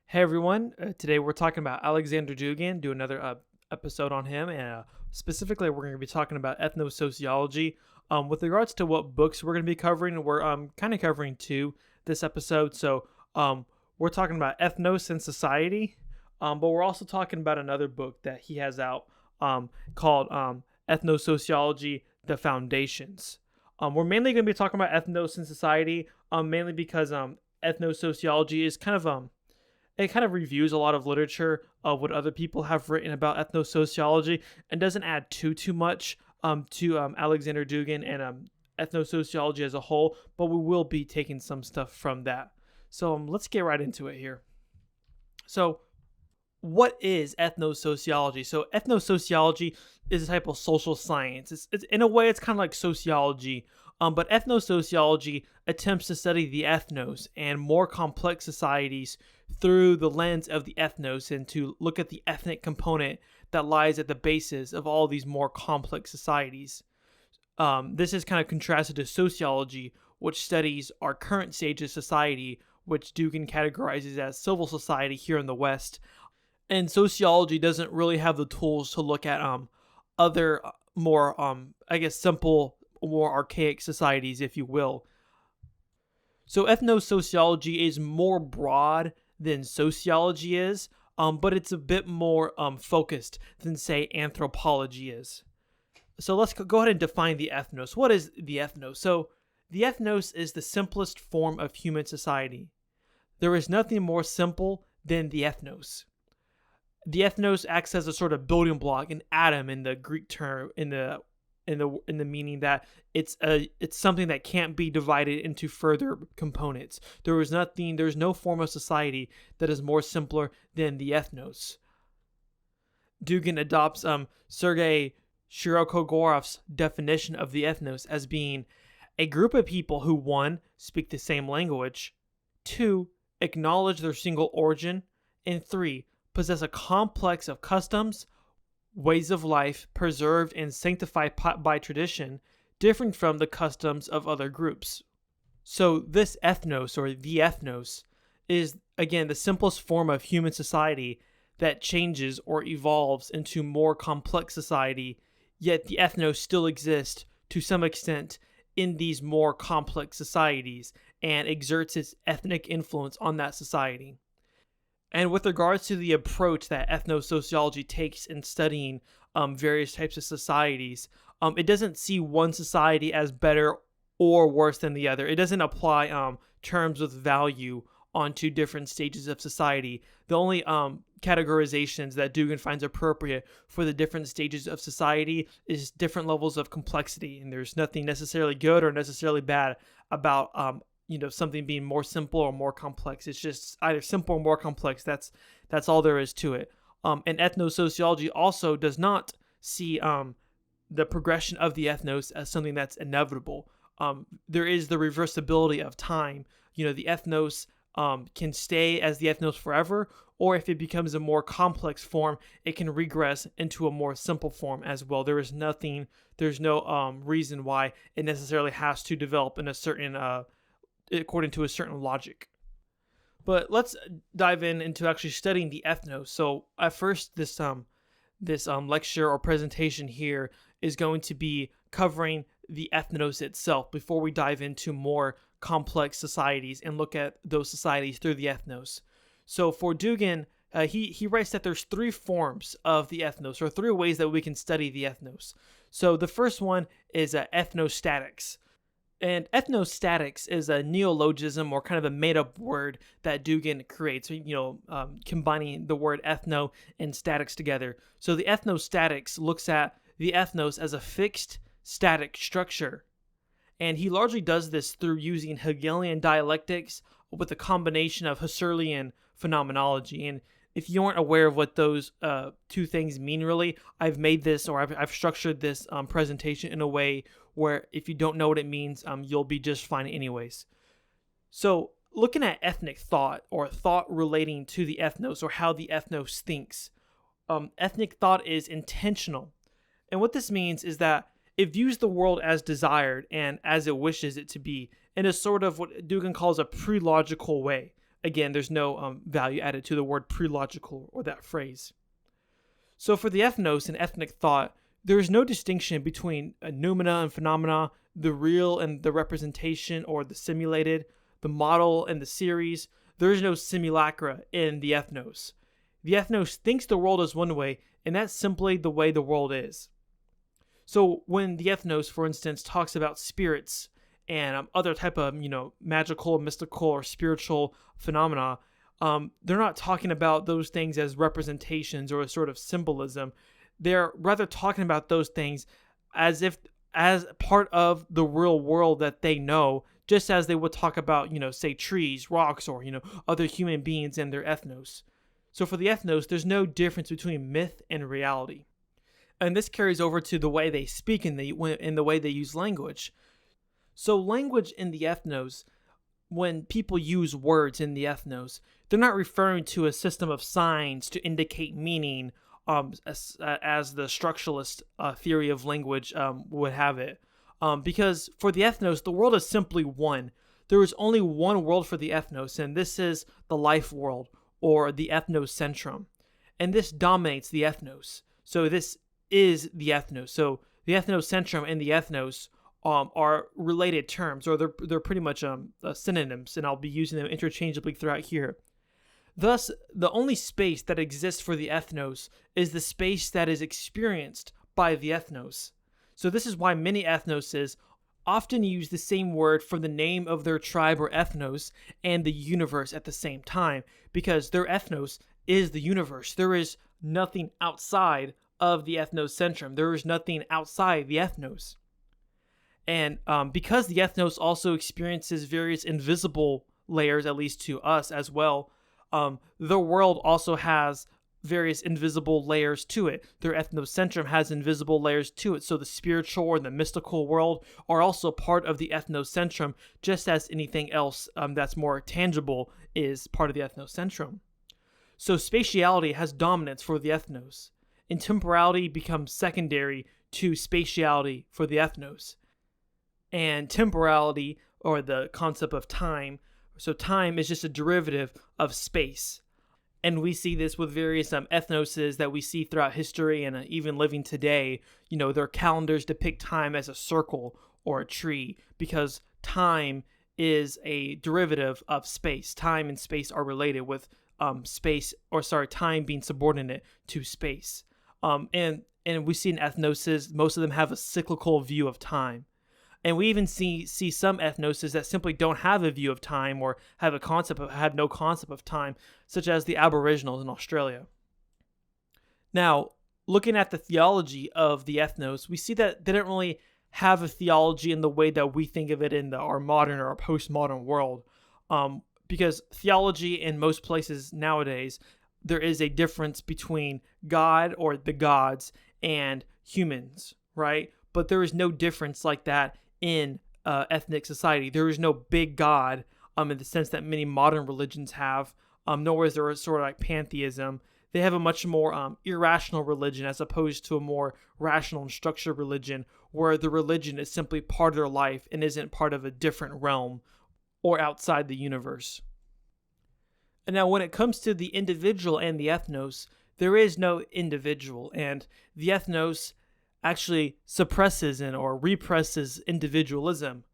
Hey everyone, today we're talking about Alexander Dugin, do another episode on him, and specifically we're going to be talking about ethnosociology. With regards to what books we're going to be covering, we're kind of covering two this episode. So we're talking about Ethnos and Society, but we're also talking about another book that he has out called Ethnosociology, The Foundations. We're mainly going to be talking about Ethnos and Society, mainly because ethnosociology is it kind of reviews a lot of literature of what other people have written about ethnosociology and doesn't add too much to Alexander Dugin and ethnosociology as a whole, but we will be taking some stuff from that. So let's get right into it here. So what is ethnosociology? So ethnosociology is a type of social science. It's in a way it's kind of like sociology, but ethnosociology attempts to study the ethnos and more complex societies through the lens of the ethnos and to look at the ethnic component that lies at the basis of all these more complex societies. This is kind of contrasted to sociology, which studies our current stage of society, which Dugin categorizes as civil society here in the West. And sociology doesn't really have the tools to look at other more simple, more archaic societies, if you will. So ethnosociology is more broad than sociology is, but it's a bit more focused than, say, anthropology is. So let's go ahead and define the ethnos. What is the ethnos? So the ethnos is the simplest form of human society. There is nothing more simple than the ethnos. The ethnos acts as a sort of building block, an atom in the Greek term, in the meaning that it's something that can't be divided into further components. There's no form of society that is more simpler than the ethnos. Dugin adopts Sergei Shirokogorov's definition of the ethnos as being a group of people who, 1, speak the same language, 2, acknowledge their single origin, and 3, possess a complex of customs, ways of life preserved and sanctified by tradition, differing from the customs of other groups. So this ethnos, or the ethnos, is again the simplest form of human society that changes or evolves into more complex society, yet the ethnos still exists to some extent in these more complex societies and exerts its ethnic influence on that society. And with regards to the approach that ethnosociology takes in studying various types of societies, it doesn't see one society as better or worse than the other. It doesn't apply terms with value onto different stages of society. The only categorizations that Dugin finds appropriate for the different stages of society is different levels of complexity, and there's nothing necessarily good or necessarily bad about something being more simple or more complex. It's just either simple or more complex. That's all there is to it. And ethnosociology also does not see the progression of the ethnos as something that's inevitable. There is the reversibility of time. The ethnos can stay as the ethnos forever, or if it becomes a more complex form, it can regress into a more simple form as well. There's no reason why it necessarily has to develop in a certain according to a certain logic. But let's dive into actually studying the ethnos. So at first, this lecture or presentation here is going to be covering the ethnos itself before we dive into more complex societies and look at those societies through the ethnos. So for Dugin, he writes that there's 3 forms of the ethnos, or 3 ways that we can study the ethnos. So the first one is ethnostatics. And ethnostatics is a neologism, or kind of a made-up word that Dugin creates, combining the word ethno and statics together. So the ethnostatics looks at the ethnos as a fixed, static structure. And he largely does this through using Hegelian dialectics with a combination of Husserlian phenomenology. And if you aren't aware of what those 2 things mean really, I've made this, or I've structured this presentation in a way where if you don't know what it means, you'll be just fine anyways. So looking at ethnic thought, or thought relating to the ethnos, or how the ethnos thinks, ethnic thought is intentional. And what this means is that it views the world as desired and as it wishes it to be, in a sort of what Dugin calls a pre-logical way. again, there's no value added to the word prelogical or that phrase. So for the ethnos and ethnic thought, there is no distinction between noumena and phenomena, the real and the representation or the simulated, the model and the series. There is no simulacra in the ethnos. The ethnos thinks the world is one way, and that's simply the way the world is. So when the ethnos, for instance, talks about spirits and other type of magical, mystical, or spiritual phenomena, they're not talking about those things as representations or a sort of symbolism. They're rather talking about those things as part of the real world that they know, just as they would talk about, say trees, rocks, or, other human beings and their ethnos. So for the ethnos, there's no difference between myth and reality. And this carries over to the way they speak and the way they use language. So language in the ethnos, when people use words in the ethnos, they're not referring to a system of signs to indicate meaning, as the structuralist theory of language would have it. Because for the ethnos, the world is simply one. There is only one world for the ethnos, and this is the life world, or the ethnocentrum. And this dominates the ethnos. So this is the ethnos. So the ethnocentrum and the ethnos are related terms, or they're pretty much synonyms, and I'll be using them interchangeably throughout here. Thus, the only space that exists for the ethnos is the space that is experienced by the ethnos. So this is why many ethnoses often use the same word for the name of their tribe or ethnos and the universe at the same time, because their ethnos is the universe. There is nothing outside of the ethnocentrum. There is nothing outside the ethnos. And because the ethnos also experiences various invisible layers, at least to us as well, the world also has various invisible layers to it. Their ethnocentrum has invisible layers to it. So the spiritual or the mystical world are also part of the ethnocentrum, just as anything else that's more tangible is part of the ethnocentrum. So spatiality has dominance for the ethnos, and temporality becomes secondary to spatiality for the ethnos. And temporality, or the concept of time, so time is just a derivative of space. And we see this with various ethnoses that we see throughout history and even living today. Their calendars depict time as a circle or a tree, because time is a derivative of space. Time and space are related, with time being subordinate to space. And we see in ethnoses, most of them have a cyclical view of time. And we even see some ethnoses that simply don't have a view of time, or have no concept of time, such as the Aboriginals in Australia. Now, looking at the theology of the ethnos, we see that they don't really have a theology in the way that we think of it in our modern or our postmodern world. Because theology in most places nowadays, there is a difference between God or the gods and humans, right? But there is no difference like that in ethnic society. There is no big God in the sense that many modern religions have, nor is there a sort of like pantheism. They have a much more irrational religion, as opposed to a more rational and structured religion, where the religion is simply part of their life and isn't part of a different realm or outside the universe. And now when it comes to the individual and the ethnos, there is no individual, and the ethnos actually suppresses or represses individualism.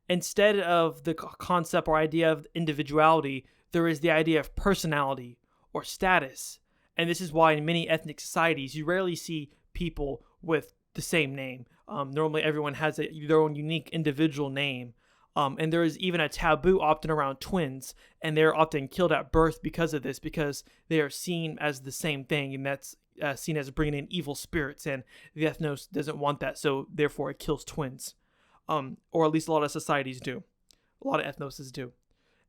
Instead of the concept or idea of individuality, there is the idea of personality or status. And this is why in many ethnic societies, you rarely see people with the same name. Normally everyone has their own unique individual name. And there is even a taboo often around twins, and they're often killed at birth because of this, because they are seen as the same thing, and that's seen as bringing in evil spirits, and the ethnos doesn't want that, so therefore it kills twins. Or at least a lot of societies do. A lot of ethnoses do.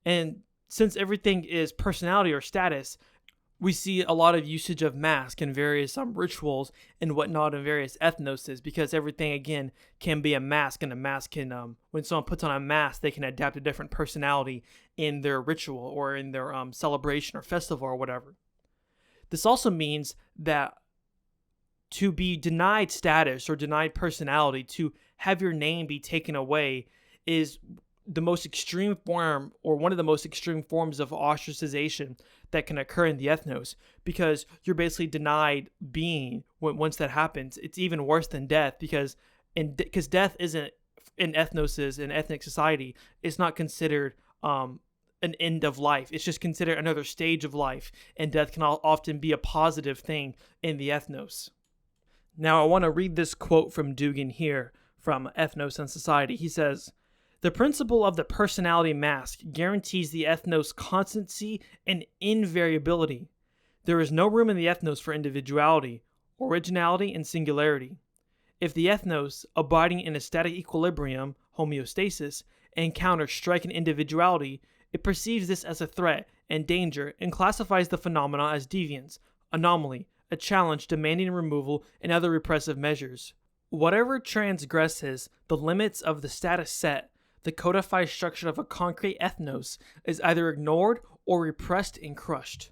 And since everything is personality or status, we see a lot of usage of mask and various rituals and whatnot in various ethnoses, because everything, again, can be a mask, and a mask can, when someone puts on a mask, they can adapt a different personality in their ritual or in their celebration or festival or whatever. This also means that to be denied status or denied personality, to have your name be taken away, is the most extreme form, or one of the most extreme forms of ostracization that can occur in the ethnos, because you're basically denied being once that happens. It's even worse than death, because death isn't in ethnoses, in ethnic society, it's not considered an end of life. It's just considered another stage of life, and death can often be a positive thing in the ethnos. Now, I want to read this quote from Dugin here from Ethnos and Society. He says, "The principle of the personality mask guarantees the ethnos constancy and invariability. There is no room in the ethnos for individuality, originality, and singularity. If the ethnos, abiding in a static equilibrium, homeostasis, encounters striking individuality, it perceives this as a threat and danger and classifies the phenomena as deviance, anomaly, a challenge demanding removal, and other repressive measures. Whatever transgresses the limits of the status set, the codified structure of a concrete ethnos, is either ignored or repressed and crushed.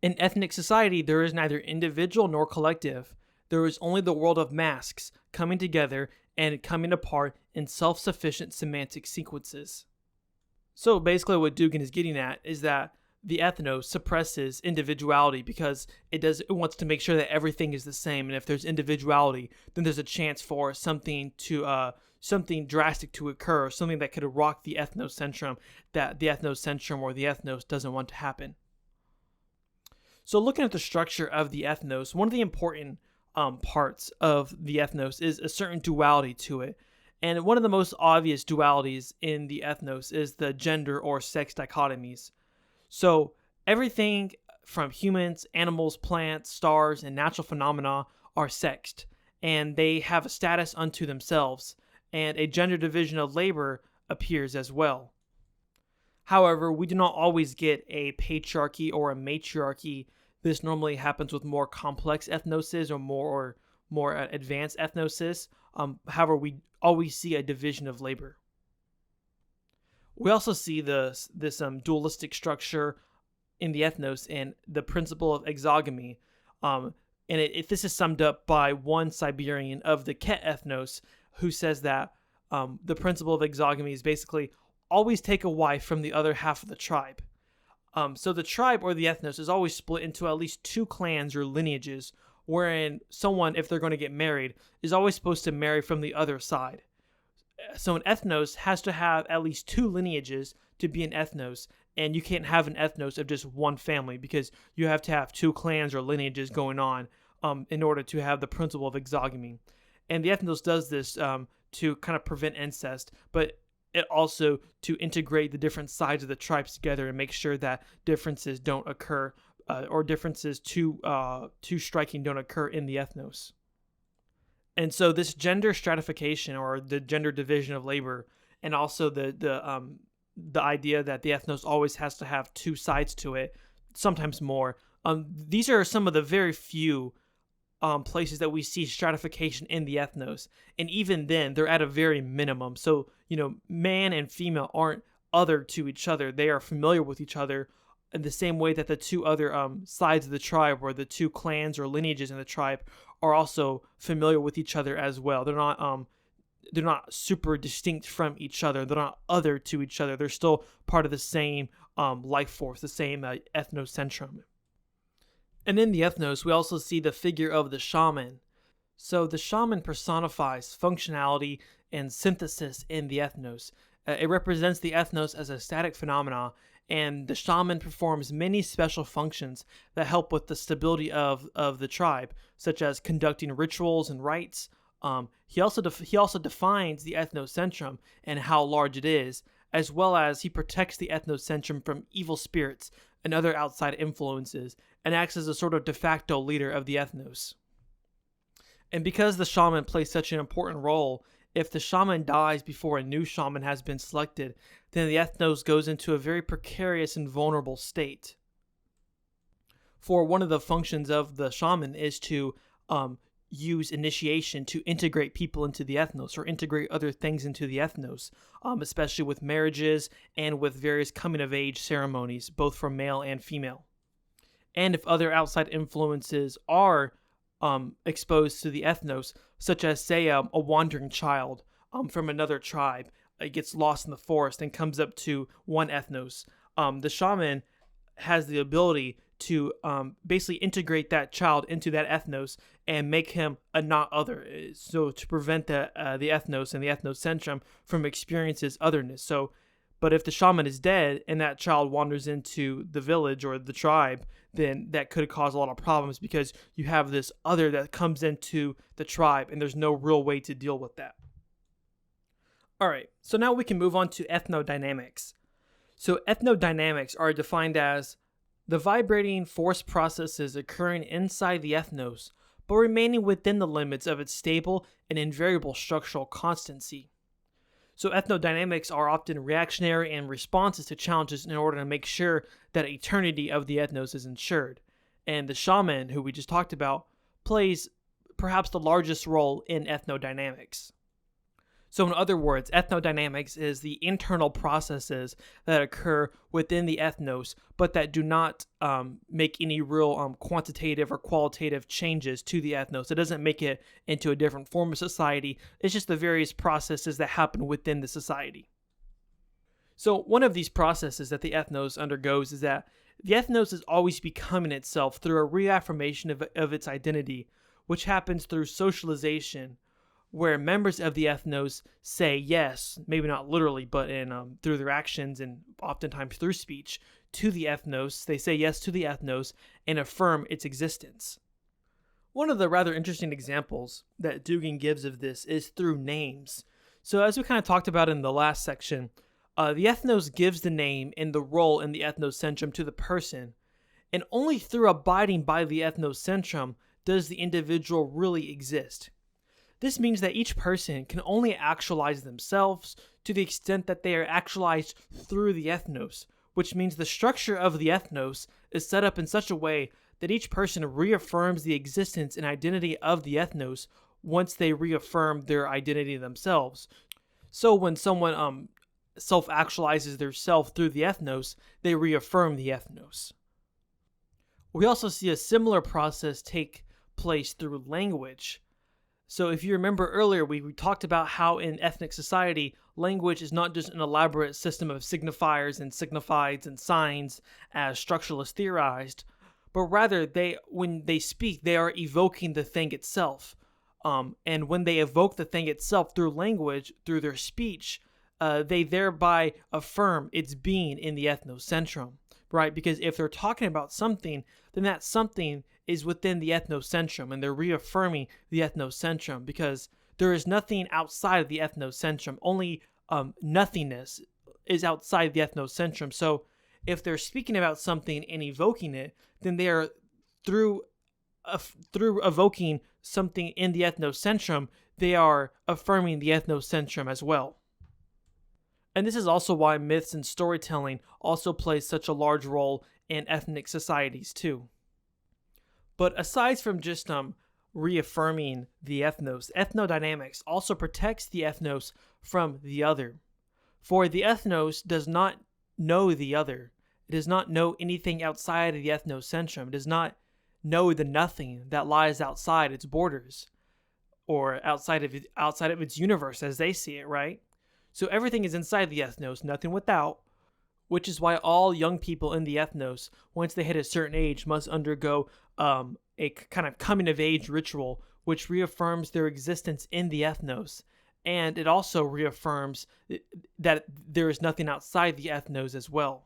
In ethnic society, there is neither individual nor collective. There is only the world of masks coming together and coming apart in self-sufficient semantic sequences." So basically what Dugin is getting at is that the ethnos suppresses individuality because it wants to make sure that everything is the same, and if there's individuality, then there's a chance for something drastic to occur, something that could rock the ethnocentrum, that the ethnocentrum or the ethnos doesn't want to happen. So looking at the structure of the ethnos, one of the important parts of the ethnos is a certain duality to it. And one of the most obvious dualities in the ethnos is the gender or sex dichotomies. So everything from humans, animals, plants, stars, and natural phenomena are sexed, and they have a status unto themselves, and a gender division of labor appears as well. However, we do not always get a patriarchy or a matriarchy. This normally happens with more complex ethnoses or more advanced ethnoses. However, we always see a division of labor. We also see this dualistic structure in the ethnos and the principle of exogamy. This is summed up by one Siberian of the Ket ethnos, who says that the principle of exogamy is basically always take a wife from the other half of the tribe. So the tribe or the ethnos is always split into at least two clans or lineages, wherein someone, if they're going to get married, is always supposed to marry from the other side. So an ethnos has to have at least two lineages to be an ethnos, and you can't have an ethnos of just one family because you have to have two clans or lineages going on in order to have the principle of exogamy. And the ethnos does this to kind of prevent incest, but it also to integrate the different sides of the tribes together and make sure that differences don't occur or differences too striking don't occur in the ethnos. And so this gender stratification or the gender division of labor, and also the idea that the ethnos always has to have two sides to it, sometimes more. These are some of the very few places that we see stratification in the ethnos, and even then, they're at a very minimum. So man and female aren't other to each other; they are familiar with each other in the same way that the two other sides of the tribe, or the two clans or lineages in the tribe, are also familiar with each other as well. They're not super distinct from each other. They're not other to each other. They're still part of the same life force, the same ethnocentrum. And in the ethnos, we also see the figure of the shaman. So the shaman personifies functionality and synthesis in the ethnos. It represents the ethnos as a static phenomena, and the shaman performs many special functions that help with the stability of the tribe, such as conducting rituals and rites. He also defines the ethnocentrum and how large it is, as well as he protects the ethnocentrum from evil spirits and other outside influences, and acts as a sort of de facto leader of the ethnos. And because the shaman plays such an important role, if the shaman dies before a new shaman has been selected, then the ethnos goes into a very precarious and vulnerable state. For one of the functions of the shaman is to use initiation to integrate people into the ethnos, or integrate other things into the ethnos, especially with marriages and with various coming-of-age ceremonies, both for male and female. And if other outside influences are exposed to the ethnos, such as, say, a wandering child from another tribe, gets lost in the forest and comes up to one ethnos, the shaman has the ability to basically integrate that child into that ethnos and make him a not other. So to prevent the ethnos and the ethnocentrum from experiences otherness. So, but if the shaman is dead and that child wanders into the village or the tribe, then that could cause a lot of problems because you have this other that comes into the tribe and there's no real way to deal with that. All right, so now we can move on to ethnodynamics. So ethnodynamics are defined as the vibrating force processes occurring inside the ethnos, but remaining within the limits of its stable and invariable structural constancy. So ethnodynamics are often reactionary and responses to challenges in order to make sure that eternity of the ethnos is ensured. And the shaman, who we just talked about, plays perhaps the largest role in ethnodynamics. So in other words, ethnodynamics is the internal processes that occur within the ethnos, but that do not make any real quantitative or qualitative changes to the ethnos. It doesn't make it into a different form of society. It's just the various processes that happen within the society. So one of these processes that the ethnos undergoes is that the ethnos is always becoming itself through a reaffirmation of its identity, which happens through socialization, where members of the ethnos say yes, maybe not literally, but in through their actions and oftentimes through speech, to the ethnos. They say yes to the ethnos and affirm its existence. One of the rather interesting examples that Dugin gives of this is through names. So as we kind of talked about in the last section, the ethnos gives the name and the role in the ethnocentrum to the person, and only through abiding by the ethnocentrum does the individual really exist. This means that each person can only actualize themselves to the extent that they are actualized through the ethnos, which means the structure of the ethnos is set up in such a way that each person reaffirms the existence and identity of the ethnos once they reaffirm their identity themselves. So when someone self-actualizes their self through the ethnos, they reaffirm the ethnos. We also see a similar process take place through language. So if you remember earlier, we talked about how in ethnic society, language is not just an elaborate system of signifiers and signifieds and signs as structuralists theorized, but rather when they speak, they are evoking the thing itself. And when they evoke the thing itself through language, through their speech, they thereby affirm its being in the ethnocentrum, right? Because if they're talking about something, then that something is within the ethnocentrum, and they're reaffirming the ethnocentrum because there is nothing outside of the ethnocentrum. Only nothingness is outside the ethnocentrum. So if they're speaking about something and evoking it, then they are through evoking something in the ethnocentrum, they are affirming the ethnocentrum as well. And this is also why myths and storytelling also play such a large role in ethnic societies too. But aside from just reaffirming the ethnos, ethnodynamics also protects the ethnos from the other. For the ethnos does not know the other. It does not know anything outside of the ethnocentrum. It does not know the nothing that lies outside its borders or outside of its universe as they see it, right? So everything is inside the ethnos, nothing without, which is why all young people in the ethnos, once they hit a certain age, must undergo a kind of coming-of-age ritual, which reaffirms their existence in the ethnos, and it also reaffirms that there is nothing outside the ethnos as well.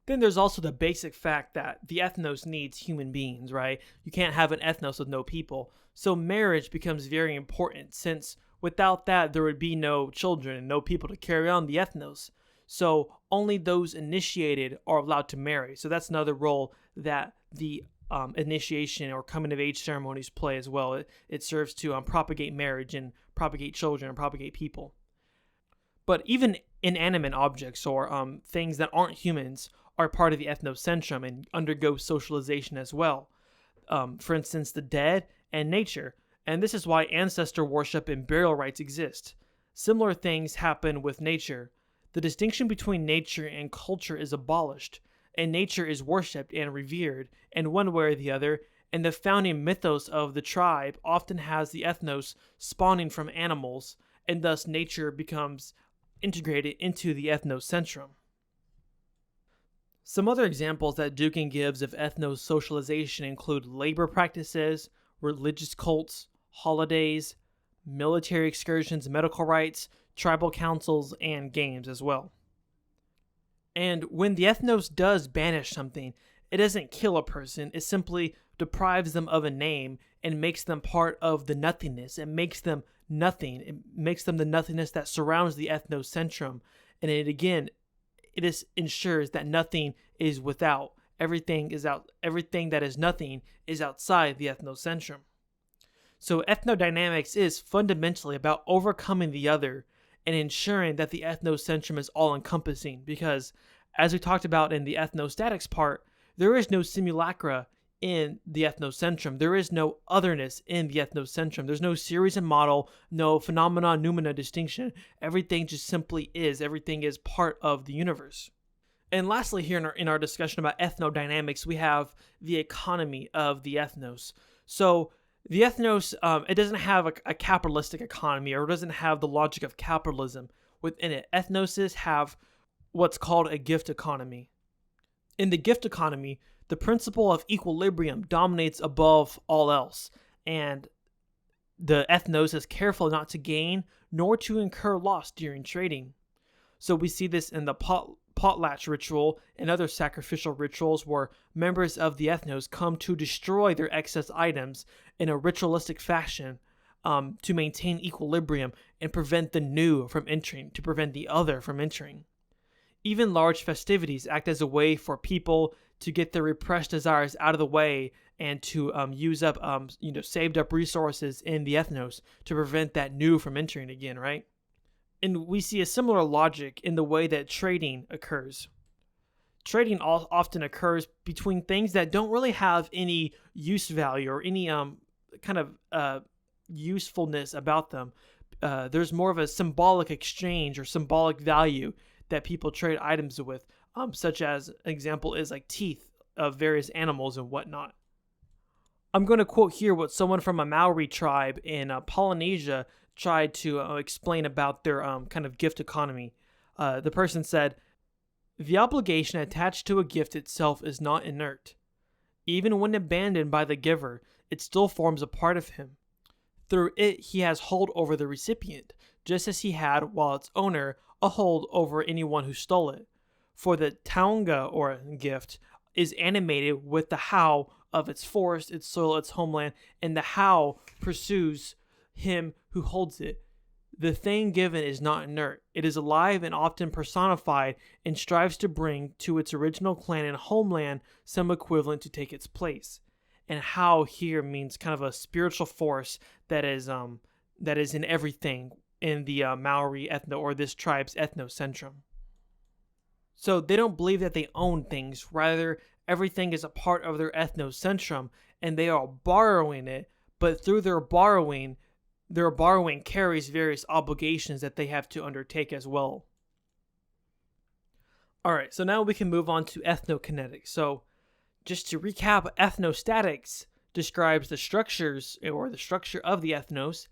Then there's also the basic fact that the ethnos needs human beings, right? You can't have an ethnos with no people. So marriage becomes very important, since without that, there would be no children and no people to carry on the ethnos. So only those initiated are allowed to marry. So that's another role that the initiation or coming of age ceremonies play as well. It serves to propagate marriage and propagate children and propagate people. But even inanimate objects or things that aren't humans are part of the ethnocentrum and undergo socialization as well. For instance, the dead and nature. And this is why ancestor worship and burial rites exist. Similar things happen with nature. The distinction between nature and culture is abolished, and nature is worshipped and revered in one way or the other, and the founding mythos of the tribe often has the ethnos spawning from animals, and thus nature becomes integrated into the ethnocentrum. Some other examples that Dugin gives of ethnosocialization include labor practices, religious cults, holidays, military excursions, medical rites, tribal councils, and games as well. And when the ethnos does banish something, it doesn't kill a person, it simply deprives them of a name and makes them part of the nothingness. It makes them nothing. It makes them the nothingness that surrounds the ethnocentrum. And it ensures that nothing is without. Everything is out. Everything that is nothing is outside the ethnocentrum. So ethnodynamics is fundamentally about overcoming the other and ensuring that the ethnocentrum is all-encompassing, because, as we talked about in the ethnostatics part, there is no simulacra in the ethnocentrum. There is no otherness in the ethnocentrum. There's no series and model, no phenomena, noumena distinction. Everything just simply is. Everything is part of the universe. And lastly, here in our discussion about ethnodynamics, we have the economy of the ethnos. So the ethnos, it doesn't have a capitalistic economy, or it doesn't have the logic of capitalism within it. Ethnoses have what's called a gift economy. In the gift economy, the principle of equilibrium dominates above all else, and the ethnos is careful not to gain nor to incur loss during trading. So we see this in the potlatch ritual and other sacrificial rituals, where members of the ethnos come to destroy their excess items in a ritualistic fashion to maintain equilibrium and prevent the new from entering, to prevent the other from entering. Even large festivities act as a way for people to get their repressed desires out of the way and to use up saved up resources in the ethnos to prevent that new from entering again, right? And we see a similar logic in the way that trading occurs. Trading often occurs between things that don't really have any use value or any kind of usefulness about them. There's more of a symbolic exchange or symbolic value that people trade items with, such as an example is like teeth of various animals and whatnot. I'm going to quote here what someone from a Maori tribe in Polynesia tried to explain about their kind of gift economy. The person said, "The obligation attached to a gift itself is not inert. Even when abandoned by the giver, it still forms a part of him. Through it, he has hold over the recipient, just as he had, while its owner, a hold over anyone who stole it. For the taonga, or gift, is animated with the how of its forest, its soil, its homeland, and the how pursues him who holds it. The thing given is not inert. It is alive and often personified, and strives to bring to its original clan and homeland some equivalent to take its place." And how here means kind of a spiritual force that is in everything in the Maori ethno, or this tribe's ethnocentrum. So they don't believe that they own things. Rather, everything is a part of their ethnocentrum, and they are borrowing it. But through their borrowing carries various obligations that they have to undertake as well. All right, so now we can move on to ethnokinetics. So just to recap, ethnostatics describes the structures or the structure of the ethnos.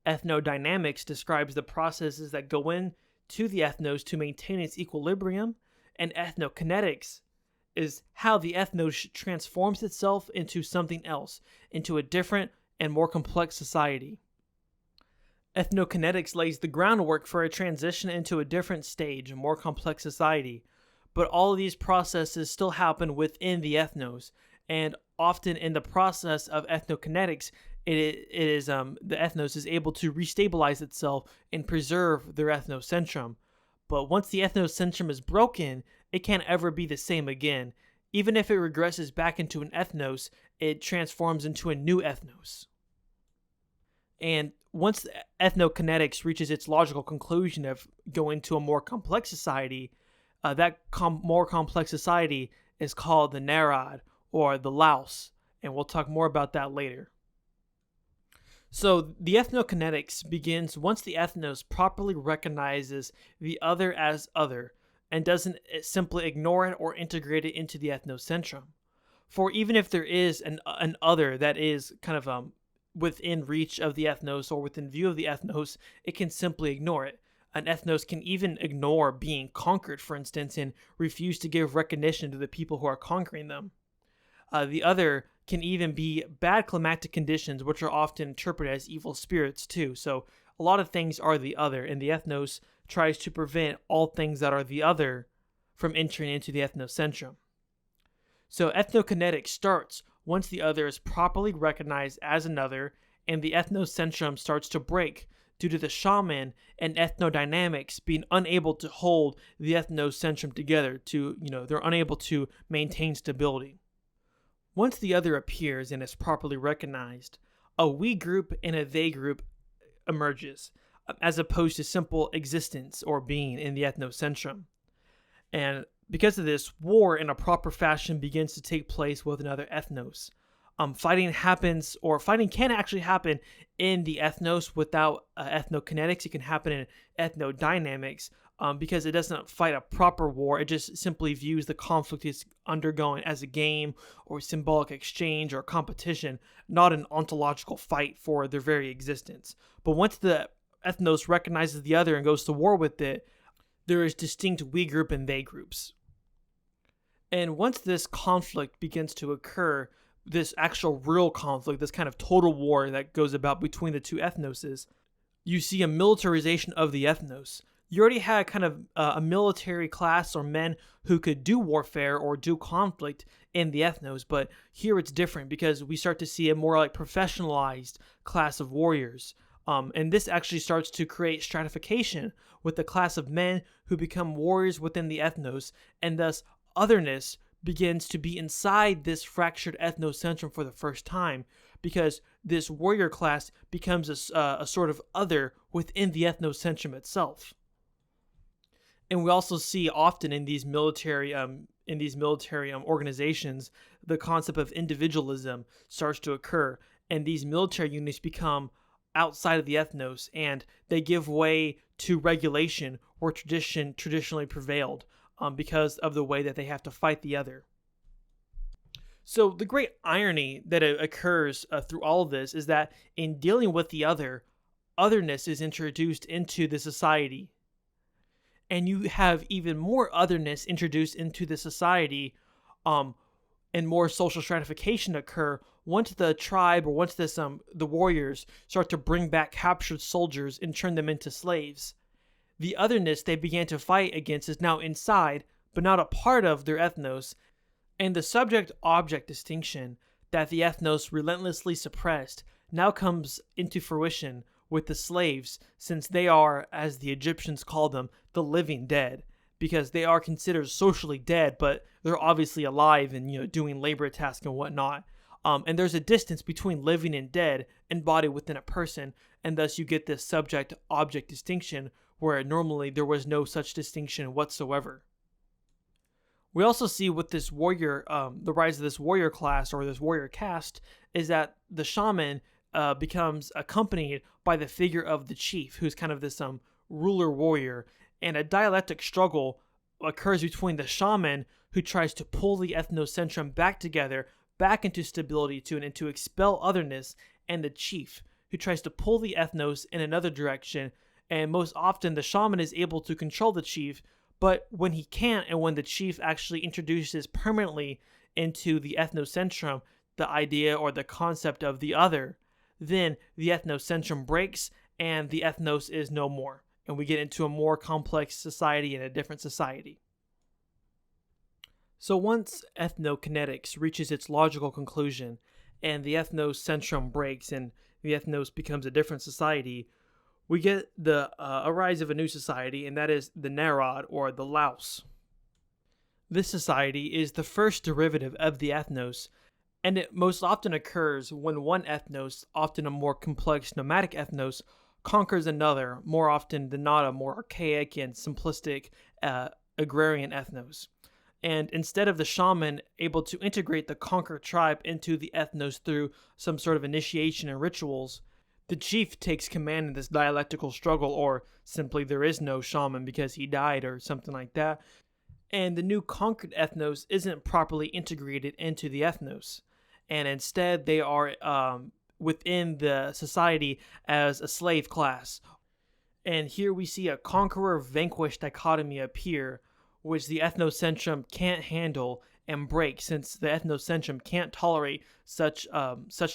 Ethnodynamics describes the processes that go into the ethnos to maintain its equilibrium. And ethnokinetics is how the ethnos transforms itself into something else, into a different and more complex society. Ethnokinetics lays the groundwork for a transition into a different stage, a more complex society. But all of these processes still happen within the ethnos, and often in the process of ethnokinetics, the ethnos is able to restabilize itself and preserve their ethnocentrum. But once the ethnocentrum is broken, it can't ever be the same again. Even if it regresses back into an ethnos, it transforms into a new ethnos. And once ethnokinetics reaches its logical conclusion of going to a more complex society, more complex society is called the Narad, or the Laos, and we'll talk more about that later. So the ethnokinetics begins once the ethnos properly recognizes the other as other, and doesn't simply ignore it or integrate it into the ethnocentrum. For even if there is an other that is kind of within reach of the ethnos or within view of the ethnos, it can simply ignore it. An ethnos can even ignore being conquered, for instance, and refuse to give recognition to the people who are conquering them. The other can even be bad climatic conditions, which are often interpreted as evil spirits too. So a lot of things are the other, and the ethnos tries to prevent all things that are the other from entering into the ethnocentrum. So ethnokinetic starts once the other is properly recognized as another, and the ethnocentrum starts to break due to the shaman and ethnodynamics being unable to hold the ethnocentrum together. They're unable to maintain stability. Once the other appears and is properly recognized, a we group and a they group emerges, as opposed to simple existence or being in the ethnocentrum. And because of this, war in a proper fashion begins to take place with another ethnos. Fighting can actually happen in the ethnos without ethnokinetics. It can happen in ethnodynamics because it doesn't fight a proper war. It just simply views the conflict it's undergoing as a game or symbolic exchange or competition, not an ontological fight for their very existence. But once the ethnos recognizes the other and goes to war with it, there is distinct we group and they groups. And once this conflict begins to occur, this actual real conflict, this kind of total war that goes about between the two ethnoses, you see a militarization of the ethnos. You already had kind of a military class or men who could do warfare or do conflict in the ethnos, but here it's different because we start to see a more like professionalized class of warriors. And this actually starts to create stratification with the class of men who become warriors within the ethnos, and thus otherness begins to be inside this fractured ethnocentrum for the first time, because this warrior class becomes a sort of other within the ethnocentrum itself. And we also see often in these military organizations, the concept of individualism starts to occur, and these military units become outside of the ethnos, and they give way to regulation where tradition traditionally prevailed because of the way that they have to fight the other. So the great irony that occurs through all of this is that in dealing with the other, otherness is introduced into the society. And you have even more otherness introduced into the society, and more social stratification occur once the tribe or once the warriors start to bring back captured soldiers and turn them into slaves. The otherness they began to fight against is now inside, but not a part of their ethnos, and the subject-object distinction that the ethnos relentlessly suppressed now comes into fruition with the slaves, since they are, as the Egyptians called them, the living dead, because they are considered socially dead, but they're obviously alive and doing labor tasks and whatnot. And there's a distance between living and dead embodied within a person, and thus you get this subject-object distinction where normally there was no such distinction whatsoever. We also see with this warrior, the rise of this warrior class or this warrior caste, is that the shaman becomes accompanied by the figure of the chief, who's kind of this ruler warrior, and a dialectic struggle occurs between the shaman, who tries to pull the ethnocentrum back together, back into stability and to expel otherness, and the chief, who tries to pull the ethnos in another direction. And most often the shaman is able to control the chief, but when he can't, and when the chief actually introduces permanently into the ethnocentrum the idea or the concept of the other, then the ethnocentrum breaks and the ethnos is no more, and we get into a more complex society and a different society. So once ethnokinetics reaches its logical conclusion and the ethnocentrum breaks and the ethnos becomes a different society, we get the a rise of a new society, and that is the Narod, or the Laos. This society is the first derivative of the ethnos, and it most often occurs when one ethnos, often a more complex nomadic ethnos, conquers another, more often than not a more archaic and simplistic agrarian ethnos. And instead of the shaman able to integrate the conquered tribe into the ethnos through some sort of initiation and rituals, the chief takes command in this dialectical struggle, or simply there is no shaman because he died or something like that. And the new conquered ethnos isn't properly integrated into the ethnos. And instead they are within the society as a slave class. And here we see a conqueror-vanquished dichotomy appear, which the ethnocentrum can't handle and break, since the ethnocentrum can't tolerate such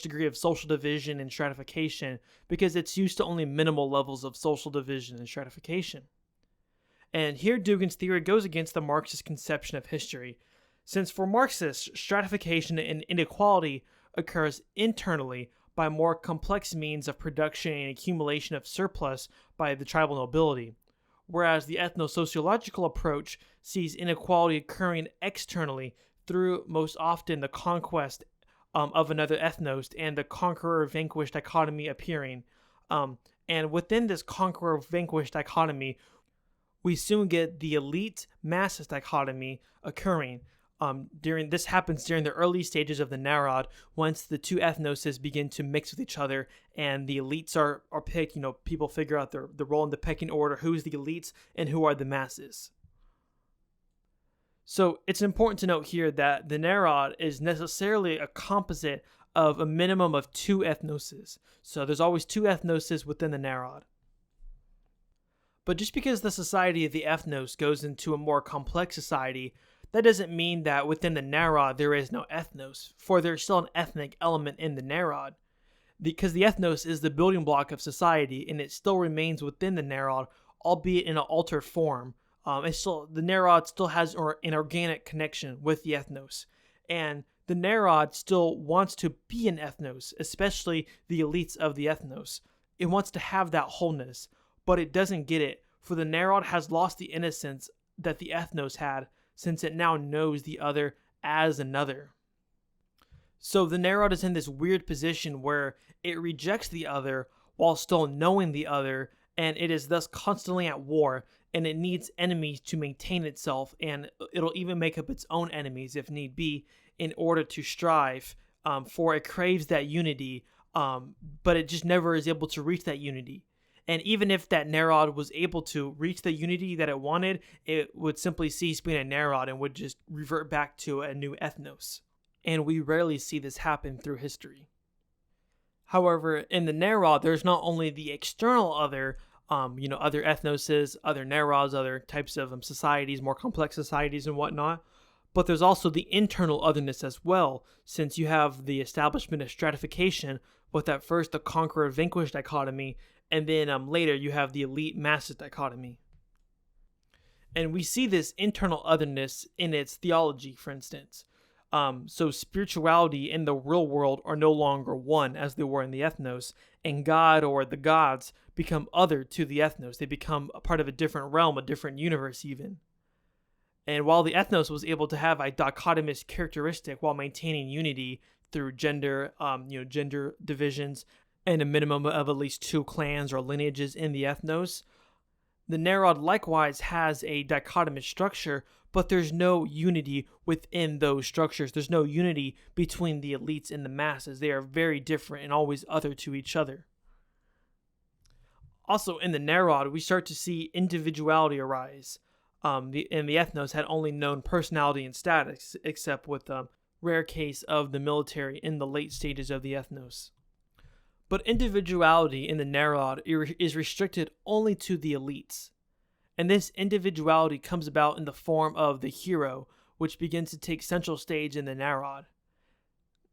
degree of social division and stratification, because it's used to only minimal levels of social division and stratification. And here Dugin's theory goes against the Marxist conception of history, since for Marxists, stratification and inequality occurs internally by more complex means of production and accumulation of surplus by the tribal nobility, whereas the ethnosociological approach sees inequality occurring externally through most often the conquest of another ethnos and the conqueror-vanquished dichotomy appearing. And within this conqueror-vanquished dichotomy, we soon get the elite-masses dichotomy occurring. This happens during the early stages of the Narod, once the two ethnoses begin to mix with each other and the elites are picked. People figure out the role in the pecking order, who's the elites and who are the masses. So it's important to note here that the Narod is necessarily a composite of a minimum of two ethnoses. So there's always two ethnoses within the Narod. But just because the society of the ethnos goes into a more complex society, that doesn't mean that within the Narod there is no ethnos, for there's still an ethnic element in the Narod. Because the ethnos is the building block of society, and it still remains within the Narod, albeit in an altered form. The Narod still has an organic connection with the ethnos. And the Narod still wants to be an ethnos, especially the elites of the ethnos. It wants to have that wholeness, but it doesn't get it, for the Narod has lost the innocence that the ethnos had, since it now knows the other as another. So the Narod is in this weird position where it rejects the other while still knowing the other, and it is thus constantly at war, and it needs enemies to maintain itself, and it'll even make up its own enemies if need be in order to strive, for it craves that unity, but it just never is able to reach that unity. And even if that Narod was able to reach the unity that it wanted, it would simply cease being a Narod and would just revert back to a new ethnos. And we rarely see this happen through history. However, in the Narod, there's not only the external other, other ethnoses, other Narods, other types of societies, more complex societies and whatnot, but there's also the internal otherness as well, since you have the establishment of stratification with at first the conqueror-vanquished dichotomy, and then later you have the elite-masses dichotomy. And we see this internal otherness in its theology, for instance. So spirituality and the real world are no longer one as they were in the ethnos, and God or the gods become other to the ethnos. They become a part of a different realm, a different universe even. And while the ethnos was able to have a dichotomous characteristic while maintaining unity through gender divisions, and a minimum of at least two clans or lineages in the ethnos, the Narod likewise has a dichotomous structure, but there's no unity within those structures. There's no unity between the elites and the masses. They are very different and always other to each other. Also, in the Narod, we start to see individuality arise. The ethnos had only known personality and status, except with the rare case of the military in the late stages of the ethnos. But individuality in the Narod is restricted only to the elites. And this individuality comes about in the form of the hero, which begins to take central stage in the Narod.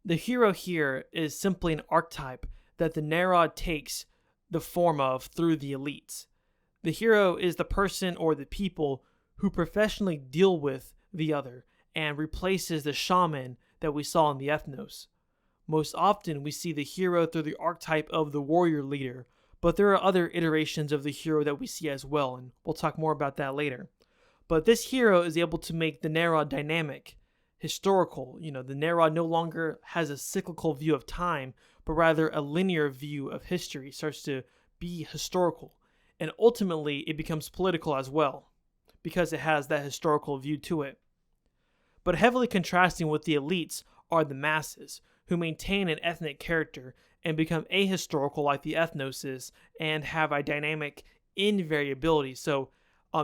The hero here is simply an archetype that the Narod takes the form of through the elites. The hero is the person or the people who professionally deal with the other and replaces the shaman that we saw in the ethnos. Most often we see the hero through the archetype of the warrior leader, but there are other iterations of the hero that we see as well, and we'll talk more about that later. But this hero is able to make the Narod dynamic, historical. The Narod no longer has a cyclical view of time, but rather a linear view of history. It starts to be historical, and ultimately it becomes political as well, because it has that historical view to it. But heavily contrasting with the elites are the masses, who maintain an ethnic character and become ahistorical like the ethnoses and have a dynamic invariability. So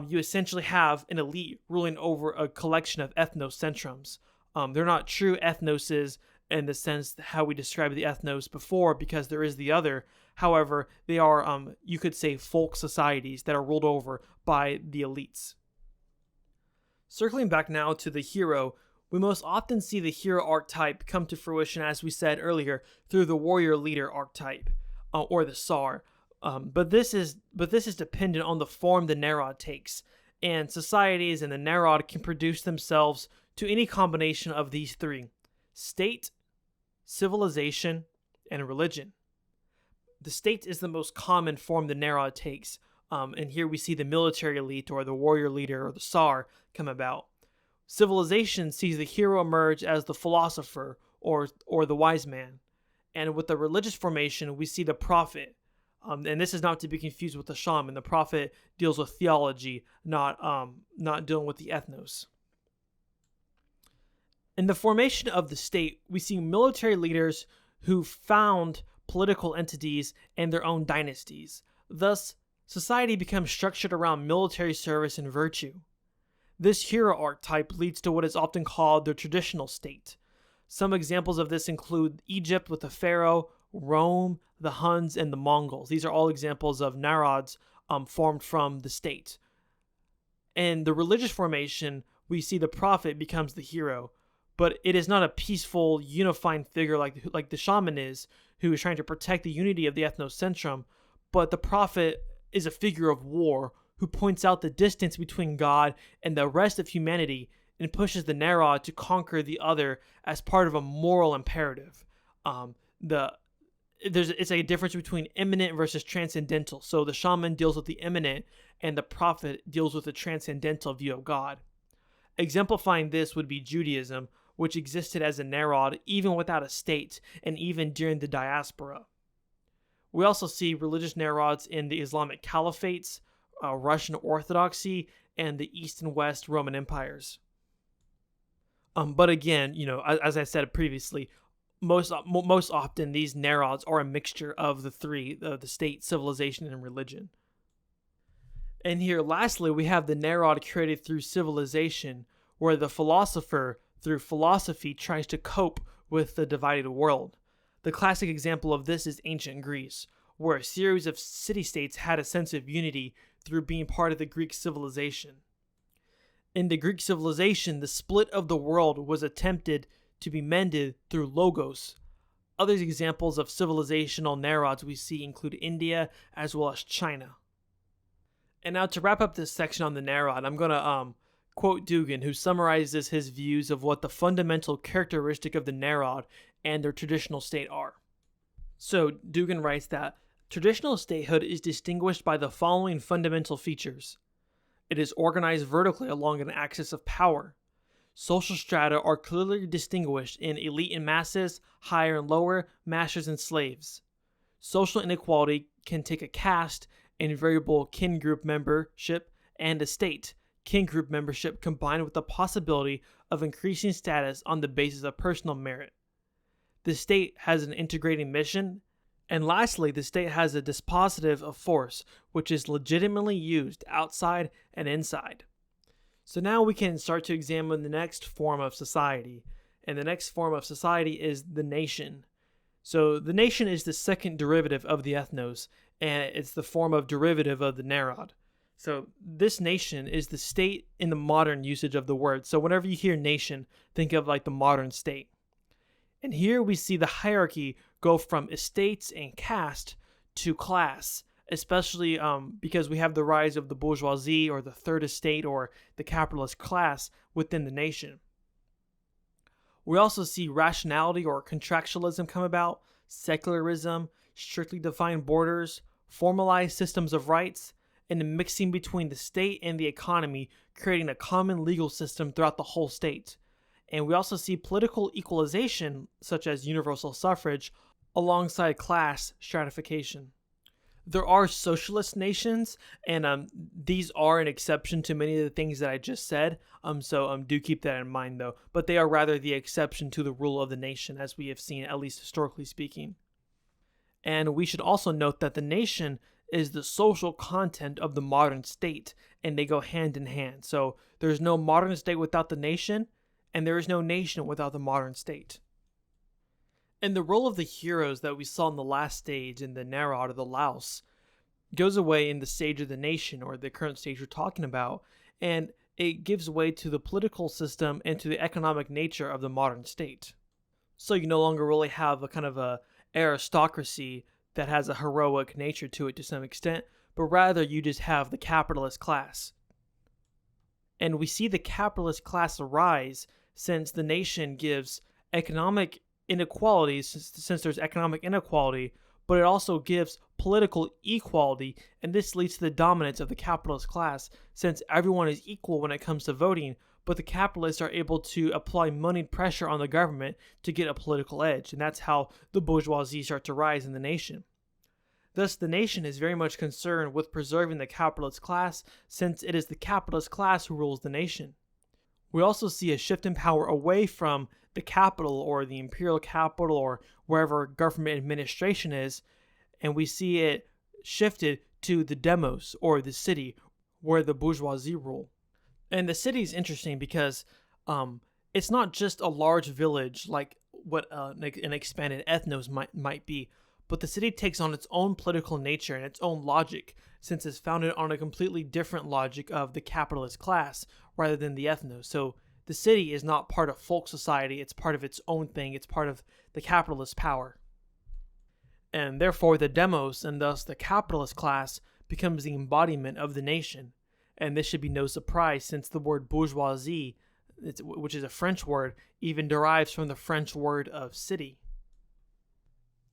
you essentially have an elite ruling over a collection of ethnocentrums. They're not true ethnoses in the sense how we described the ethnos before, because there is the other. However, they are, you could say, folk societies that are ruled over by the elites. Circling back now to the hero, we most often see the hero archetype come to fruition, as we said earlier, through the warrior leader archetype, or the Tsar. But this is dependent on the form the Narod takes, and societies and the Narod can produce themselves to any combination of these three: state, civilization, and religion. The state is the most common form the Narod takes, and here we see the military elite or the warrior leader or the Tsar come about. Civilization sees the hero emerge as the philosopher or the wise man. And with the religious formation, we see the prophet. And this is not to be confused with the shaman. The prophet deals with theology, not dealing with the ethnos. In the formation of the state, we see military leaders who found political entities and their own dynasties. Thus, society becomes structured around military service and virtue. This hero archetype leads to what is often called the traditional state. Some examples of this include Egypt with the pharaoh, Rome, the Huns, and the Mongols. These are all examples of Narods formed from the state. In the religious formation, we see the prophet becomes the hero, but it is not a peaceful, unifying figure like the shaman is, who is trying to protect the unity of the ethnocentrum, but the prophet is a figure of war who points out the distance between God and the rest of humanity and pushes the Narod to conquer the other as part of a moral imperative. It's a difference between immanent versus transcendental. So the shaman deals with the immanent and the prophet deals with the transcendental view of God. Exemplifying this would be Judaism, which existed as a Narod even without a state and even during the diaspora. We also see religious Narods in the Islamic caliphates, Russian Orthodoxy, and the East and West Roman empires. But again, as I said previously, most often these Narods are a mixture of the three: the state, civilization, and religion. And here, lastly, we have the Narod created through civilization, where the philosopher, through philosophy, tries to cope with the divided world. The classic example of this is ancient Greece, where a series of city-states had a sense of unity through being part of the Greek civilization. In the Greek civilization, the split of the world was attempted to be mended through logos. Other examples of civilizational Narods we see include India as well as China. And now to wrap up this section on the Narod, I'm going to quote Dugin, who summarizes his views of what the fundamental characteristic of the Narod and their traditional state are. So Dugin writes that traditional statehood is distinguished by the following fundamental features. It is organized vertically along an axis of power. Social strata are clearly distinguished in elite and masses, higher and lower, masters and slaves. Social inequality can take a caste and variable kin group membership and a state kin group membership combined with the possibility of increasing status on the basis of personal merit. The state has an integrating mission. And lastly, the state has a dispositive of force, which is legitimately used outside and inside. So now we can start to examine the next form of society. And the next form of society is the nation. So the nation is the second derivative of the ethnos, and it's the form of derivative of the Narod. So this nation is the state in the modern usage of the word. So whenever you hear nation, think of like the modern state. And here we see the hierarchy go from estates and caste to class, especially because we have the rise of the bourgeoisie or the third estate or the capitalist class within the nation. We also see rationality or contractualism come about, secularism, strictly defined borders, formalized systems of rights, and the mixing between the state and the economy, creating a common legal system throughout the whole state. And we also see political equalization, such as universal suffrage, alongside class stratification. There are socialist nations, and these are an exception to many of the things that I just said. So do keep that in mind, though. But they are rather the exception to the rule of the nation, as we have seen, at least historically speaking. And we should also note that the nation is the social content of the modern state, and they go hand in hand. So there's no modern state without the nation, and there is no nation without the modern state. And the role of the heroes that we saw in the last stage in the Narod or the Laos goes away in the stage of the nation, or the current stage we're talking about, and it gives way to the political system and to the economic nature of the modern state. So you no longer really have a kind of a aristocracy that has a heroic nature to it to some extent, but rather you just have the capitalist class. And we see the capitalist class arise since the nation gives economic inequalities, since there's economic inequality, but it also gives political equality, and this leads to the dominance of the capitalist class, since everyone is equal when it comes to voting, but the capitalists are able to apply moneyed pressure on the government to get a political edge, and that's how the bourgeoisie start to rise in the nation. Thus, the nation is very much concerned with preserving the capitalist class, since it is the capitalist class who rules the nation. We also see a shift in power away from the capital, or the imperial capital, or wherever government administration is, and we see it shifted to the demos, or the city, where the bourgeoisie rule. And the city is interesting because it's not just a large village like what an expanded ethnos might be, but the city takes on its own political nature and its own logic, since it's founded on a completely different logic of the capitalist class rather than the ethnos. So the city is not part of folk society, it's part of its own thing, it's part of the capitalist power. And therefore the demos, and thus the capitalist class, becomes the embodiment of the nation. And this should be no surprise, since the word bourgeoisie, which is a French word, even derives from the French word of city.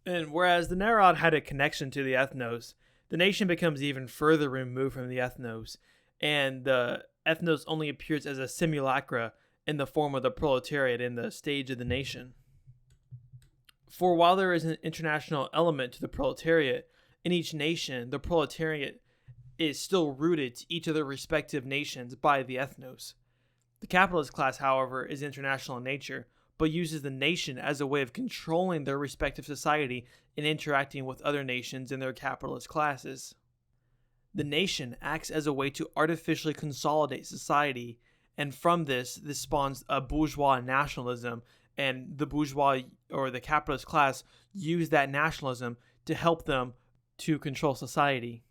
And whereas the Narod had a connection to the ethnos, the nation becomes even further removed from the ethnos, and the ethnos only appears as a simulacra in the form of the proletariat in the stage of the nation. For while there is an international element to the proletariat, in each nation, the proletariat is still rooted to each of their respective nations by the ethnos. The capitalist class, however, is international in nature, but uses the nation as a way of controlling their respective society and interacting with other nations and their capitalist classes. The nation acts as a way to artificially consolidate society, and from this spawns a bourgeois nationalism, and the bourgeois or the capitalist class use that nationalism to help them to control society.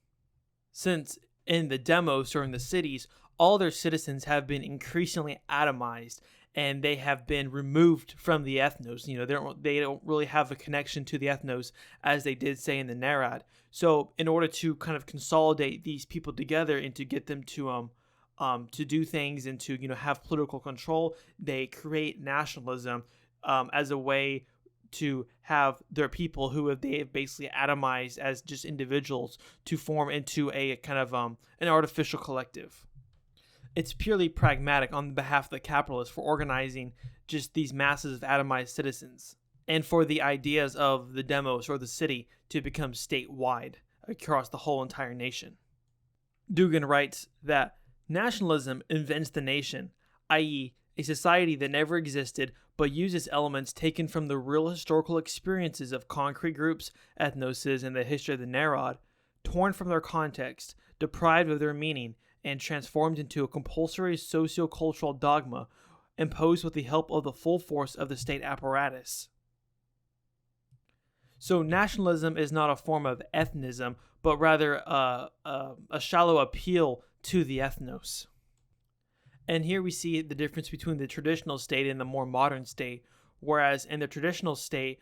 Since in the demos or in the cities, all their citizens have been increasingly atomized, and they have been removed from the ethnos. They don't really have a connection to the ethnos as they did, say, in the Narod. So in order to kind of consolidate these people together and to get them to do things and to have political control, they create nationalism as a way to have their people who they have basically atomized as just individuals to form into a kind of an artificial collective. It's purely pragmatic on behalf of the capitalists for organizing just these masses of atomized citizens, and for the ideas of the demos or the city to become statewide across the whole entire nation. Dugin writes that nationalism invents the nation, i.e., a society that never existed but uses elements taken from the real historical experiences of concrete groups, ethnoses, and the history of the Narod, torn from their context, deprived of their meaning, and transformed into a compulsory socio-cultural dogma imposed with the help of the full force of the state apparatus. So nationalism is not a form of ethnism, but rather a shallow appeal to the ethnos. And here we see the difference between the traditional state and the more modern state, whereas in the traditional state,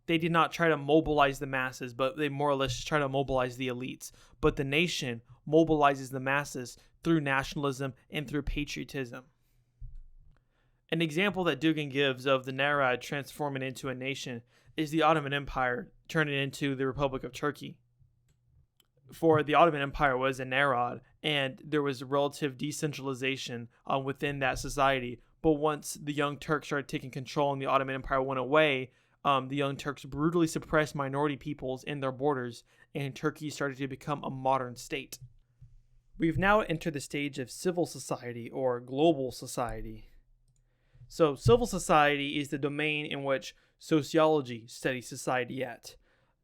they did not try to mobilize the masses, but they more or less try to mobilize the elites. But the nation mobilizes the masses through nationalism and through patriotism. An example that Dugin gives of the Narod transforming into a nation is the Ottoman Empire turning into the Republic of Turkey. For the Ottoman Empire was a Narod, and there was relative decentralization within that society. But once the Young Turks started taking control and the Ottoman Empire went away, the Young Turks brutally suppressed minority peoples in their borders, and Turkey started to become a modern state. We've now entered the stage of civil society or global society. So civil society is the domain in which sociology studies society at.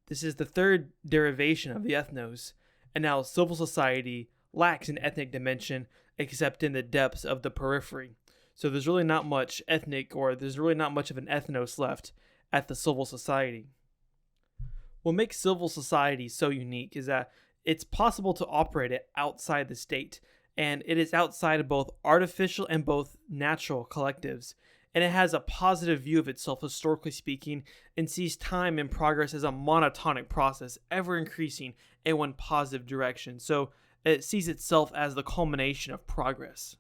This is the third derivation of the ethnos, and now civil society lacks an ethnic dimension except in the depths of the periphery. So there's really not much ethnic, or there's really not much of an ethnos left, at the civil society. What makes civil society so unique is that it's possible to operate it outside the state, and it is outside of both artificial and both natural collectives. And it has a positive view of itself, historically speaking, and sees time and progress as a monotonic process, ever increasing in one positive direction. So it sees itself as the culmination of progress.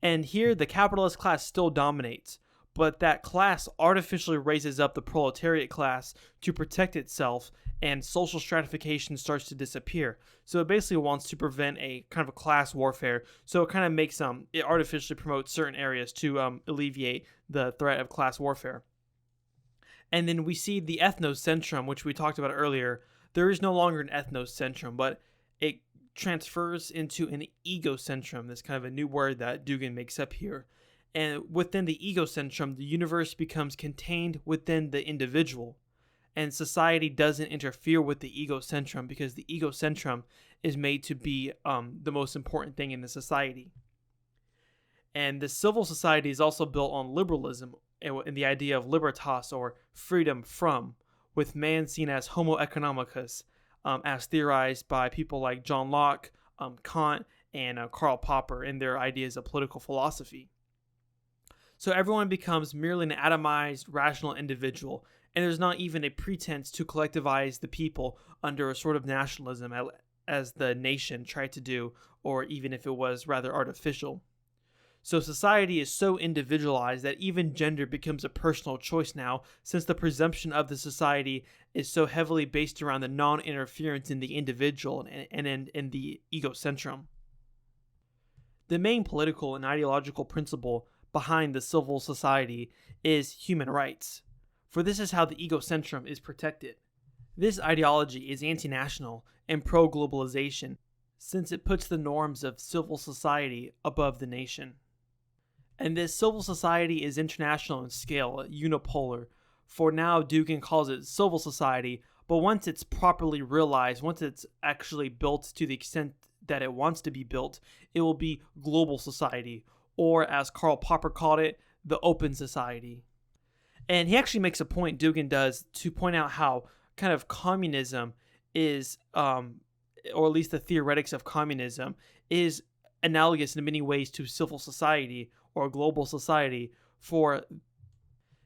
And here, the capitalist class still dominates, but that class artificially raises up the proletariat class to protect itself, and social stratification starts to disappear. So it basically wants to prevent a kind of a class warfare. So it kind of makes it artificially promotes certain areas to alleviate the threat of class warfare. And then we see the ethnocentrum, which we talked about earlier. There is no longer an ethnocentrum, but it transfers into an egocentrum. That's kind of a new word that Dugin makes up here. And within the egocentrum, the universe becomes contained within the individual. And society doesn't interfere with the egocentrum because the egocentrum is made to be the most important thing in the society. And the civil society is also built on liberalism and the idea of libertas, or freedom from, with man seen as homo economicus, as theorized by people like John Locke, Kant, and Karl Popper in their ideas of political philosophy. So everyone becomes merely an atomized, rational individual, and there's not even a pretense to collectivize the people under a sort of nationalism as the nation tried to do, or even if it was rather artificial. So society is so individualized that even gender becomes a personal choice now, since the presumption of the society is so heavily based around the non-interference in the individual and in the egocentrum. The main political and ideological principle behind the civil society is human rights, for this is how the egocentrum is protected. This ideology is anti-national and pro-globalization, since it puts the norms of civil society above the nation. And this civil society is international in scale, unipolar, for now Dugin calls it civil society, but once it's properly realized, once it's actually built to the extent that it wants to be built, it will be global society, or as Karl Popper called it, the open society. And he actually makes a point, Dugin does, to point out how kind of communism is, or at least the theoretics of communism, is analogous in many ways to civil society or global society, for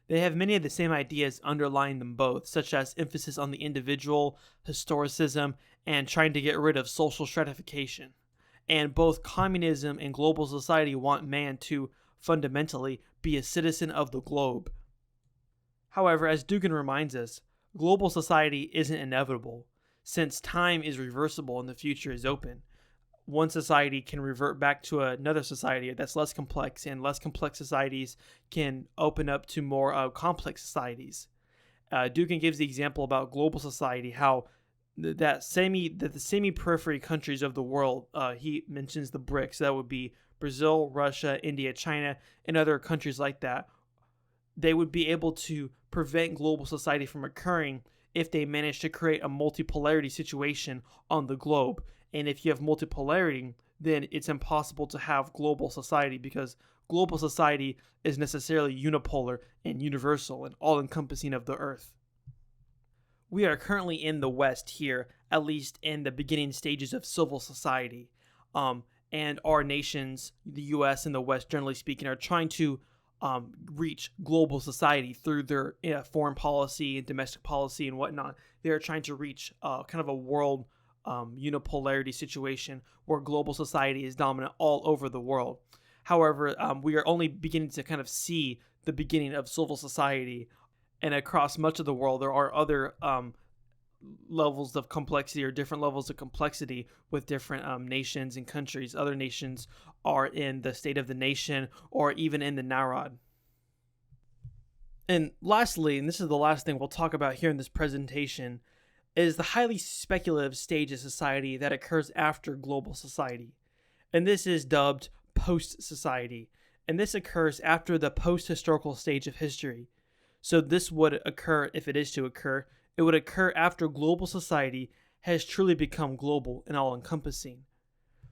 they have many of the same ideas underlying them both, such as emphasis on the individual, historicism, and trying to get rid of social stratification. And both communism and global society want man to fundamentally be a citizen of the globe. However, as Dugin reminds us, global society isn't inevitable, since time is reversible and the future is open. One society can revert back to another society that's less complex, and less complex societies can open up to more complex societies. Dugin gives the example about global society, how the semi-periphery countries of the world, he mentions the BRICS, that would be Brazil, Russia, India, China, and other countries like that. They would be able to prevent global society from occurring if they manage to create a multipolarity situation on the globe. And if you have multipolarity, then it's impossible to have global society, because global society is necessarily unipolar and universal and all-encompassing of the earth. We are currently in the West here, at least in the beginning stages of civil society. And our nations, the US and the West generally speaking, are trying to reach global society through their foreign policy and domestic policy and whatnot. They are trying to reach kind of a world unipolarity situation where global society is dominant all over the world. However, we are only beginning to kind of see the beginning of civil society, and across much of the world there are other levels of complexity, or different levels of complexity with different nations and countries. Other nations are in the state of the nation, or even in the Narod. And lastly, and this is the last thing we'll talk about here in this presentation, is the highly speculative stage of society that occurs after global society. And this is dubbed post-society. And this occurs after the post-historical stage of history. So this would occur, if it is to occur, it would occur after global society has truly become global and all-encompassing.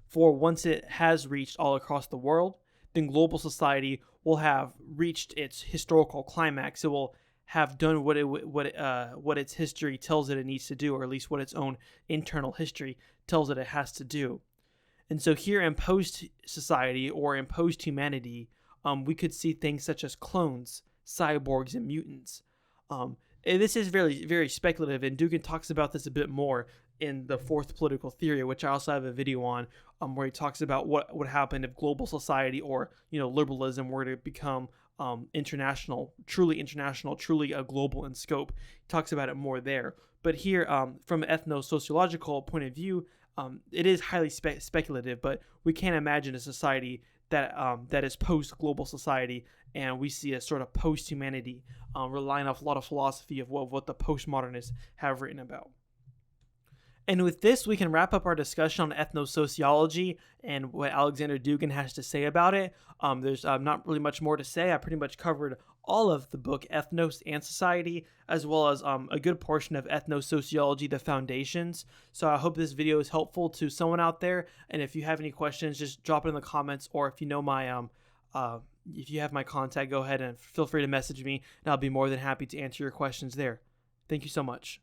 For once it has reached all across the world, then global society will have reached its historical climax. It will have done what its history tells it needs to do, or at least what its own internal history tells it has to do. And so here in post society or in post humanity, we could see things such as clones, cyborgs, and mutants. And this is very, very speculative, and Dugin talks about this a bit more in the fourth political theory, which I also have a video on, where he talks about what would happen if global society or liberalism were to become international, truly a global in scope. He talks about it more there. But here, from an ethnosociological point of view, it is highly speculative, but we can't imagine a society that is post-global society, and we see a sort of post-humanity, relying off a lot of philosophy of what the postmodernists have written about. And with this, we can wrap up our discussion on ethnosociology and what Alexander Dugin has to say about it. There's not really much more to say. I pretty much covered all of the book Ethnos and Society, as well as a good portion of Ethnosociology, the foundations. So I hope this video is helpful to someone out there. And if you have any questions, just drop it in the comments, or if you know my if you have my contact, go ahead and feel free to message me, and I'll be more than happy to answer your questions there. Thank you so much.